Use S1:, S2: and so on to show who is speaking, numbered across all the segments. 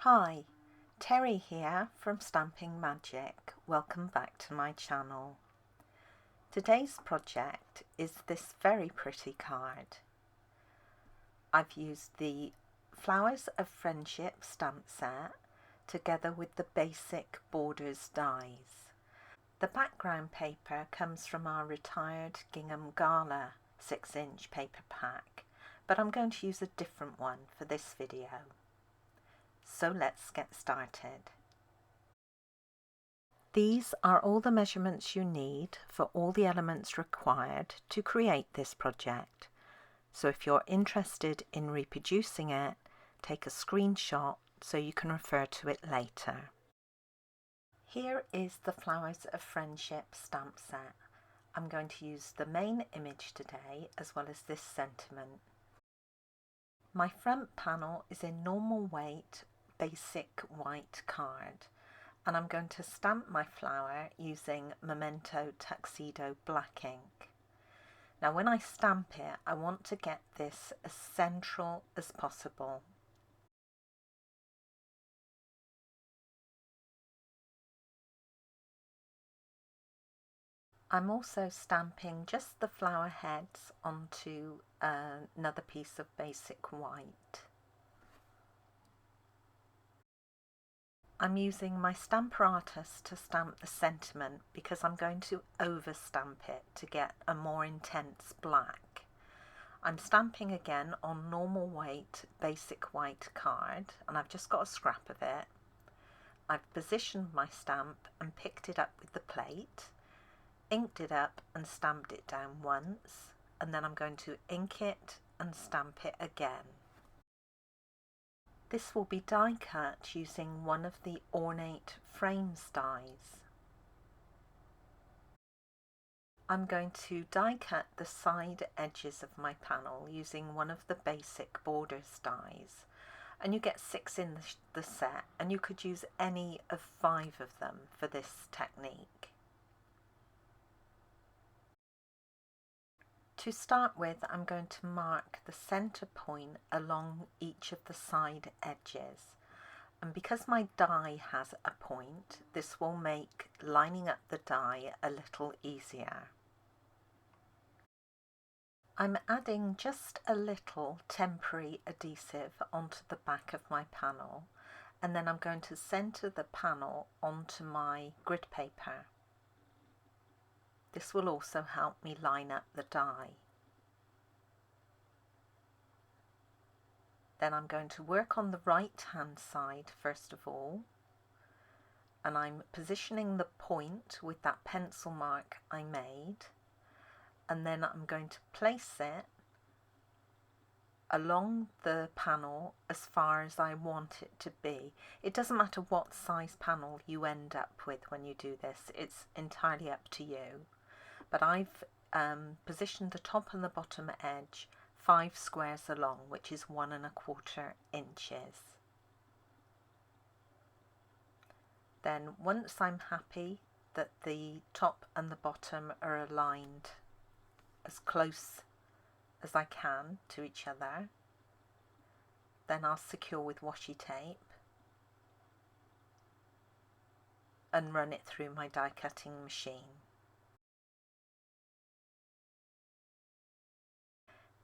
S1: Hi, Teri here from Stamping Magic. Welcome back to my channel. Today's project is this very pretty card. I've used the Flowers of Friendship stamp set together with the basic borders dies. The background paper comes from our retired Gingham Gala 6-inch paper pack, but I'm going to use a different one for this video. So let's get started. These are all the measurements you need for all the elements required to create this project. So if you're interested in reproducing it, take a screenshot so you can refer to it later. Here is the Flowers of Friendship stamp set. I'm going to use the main image today as well as this sentiment. My front panel is in normal weight basic white card, and I'm going to stamp my flower using Memento Tuxedo black ink. Now when I stamp it, I want to get this as central as possible. I'm also stamping just the flower heads onto another piece of basic white. I'm using my Stamper Artist to stamp the sentiment because I'm going to over stamp it to get a more intense black. I'm stamping again on normal weight basic white card, and I've just got a scrap of it. I've positioned my stamp and picked it up with the plate, inked it up and stamped it down once, and then I'm going to ink it and stamp it again. This will be die cut using one of the ornate frames dies. I'm going to die cut the side edges of my panel using one of the basic borders dies, and you get 6 in the set, and you could use any of 5 of them for this technique. To start with, I'm going to mark the center point along each of the side edges, and because my die has a point, this will make lining up the die a little easier. I'm adding just a little temporary adhesive onto the back of my panel, and then I'm going to center the panel onto my grid paper. This will also help me line up the die. Then I'm going to work on the right hand side first of all, and I'm positioning the point with that pencil mark I made, and then I'm going to place it along the panel as far as I want it to be. It doesn't matter what size panel you end up with when you do this, it's entirely up to you. But I've positioned the top and the bottom edge 5 squares along, which is 1¼ inches. Then once I'm happy that the top and the bottom are aligned as close as I can to each other, then I'll secure with washi tape and run it through my die cutting machine.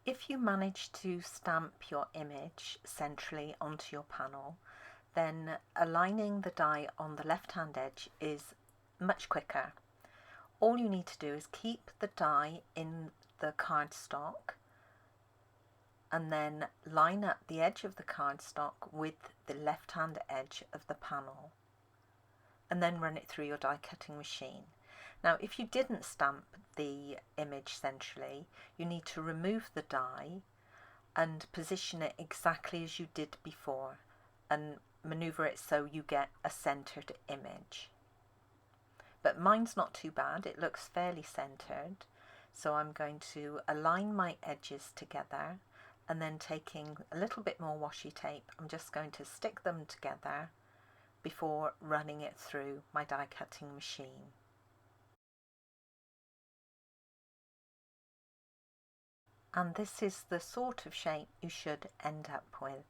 S1: If you manage to stamp your image centrally onto your panel, then aligning the die on the left hand edge is much quicker. All you need to do is keep the die in the cardstock and then line up the edge of the cardstock with the left hand edge of the panel, and then run it through your die cutting machine. Now if you didn't stamp the image centrally, you need to remove the die and position it exactly as you did before and maneuver it so you get a centered image. But mine's not too bad, it looks fairly centered, so I'm going to align my edges together, and then taking a little bit more washi tape, I'm just going to stick them together before running it through my die cutting machine. And this is the sort of shape you should end up with.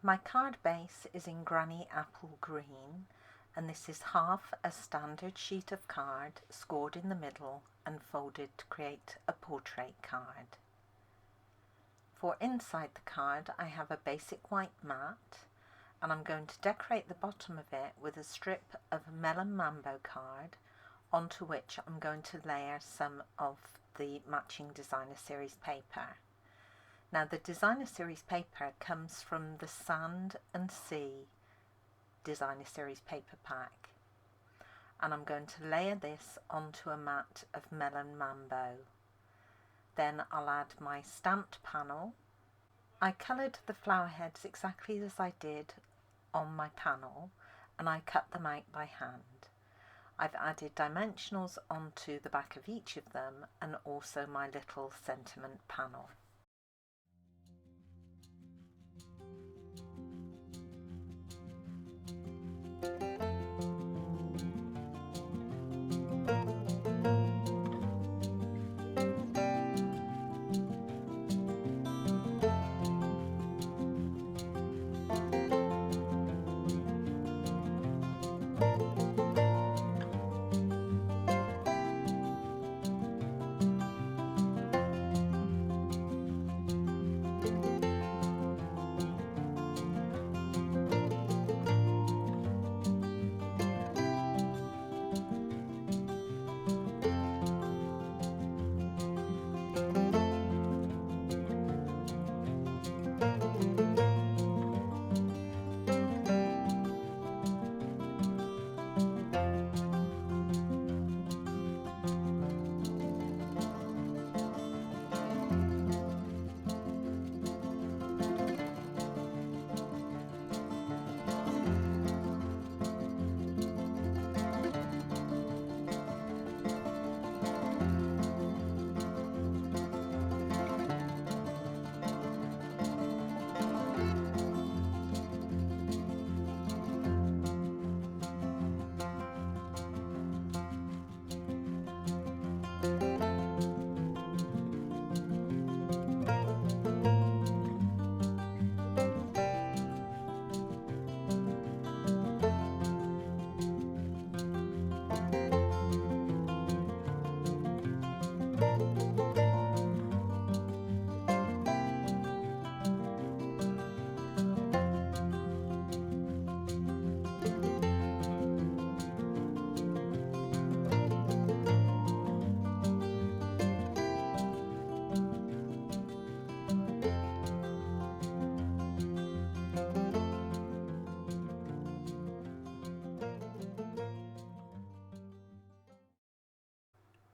S1: My card base is in Granny Apple Green, and this is half a standard sheet of card scored in the middle and folded to create a portrait card. For inside the card I have a basic white mat, and I'm going to decorate the bottom of it with a strip of Melon Mambo card, onto which I'm going to layer some of the matching Designer Series paper. Now the Designer Series paper comes from the Sand and Sea Designer Series paper pack, and I'm going to layer this onto a mat of Melon Mambo. Then I'll add my stamped panel. I coloured the flower heads exactly as I did on my panel, and I cut them out by hand. I've added dimensionals onto the back of each of them, and also my little sentiment panel.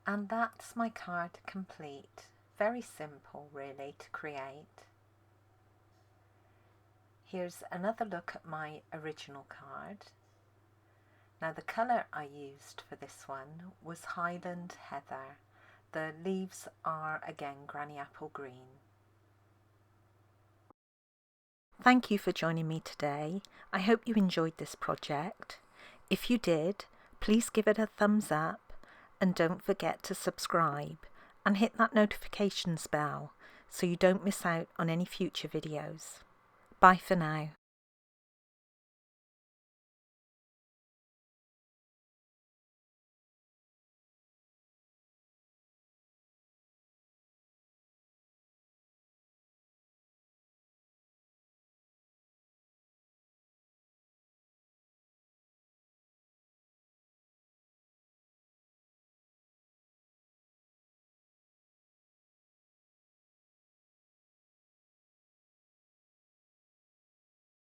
S1: And that's my card complete. Very simple really to create. Here's another look at my original card. Now the colour I used for this one was Highland Heather. The leaves are again Granny Apple Green. Thank you for joining me today. I hope you enjoyed this project. If you did, please give it a thumbs up. And don't forget to subscribe and hit that notifications bell so you don't miss out on any future videos. Bye for now.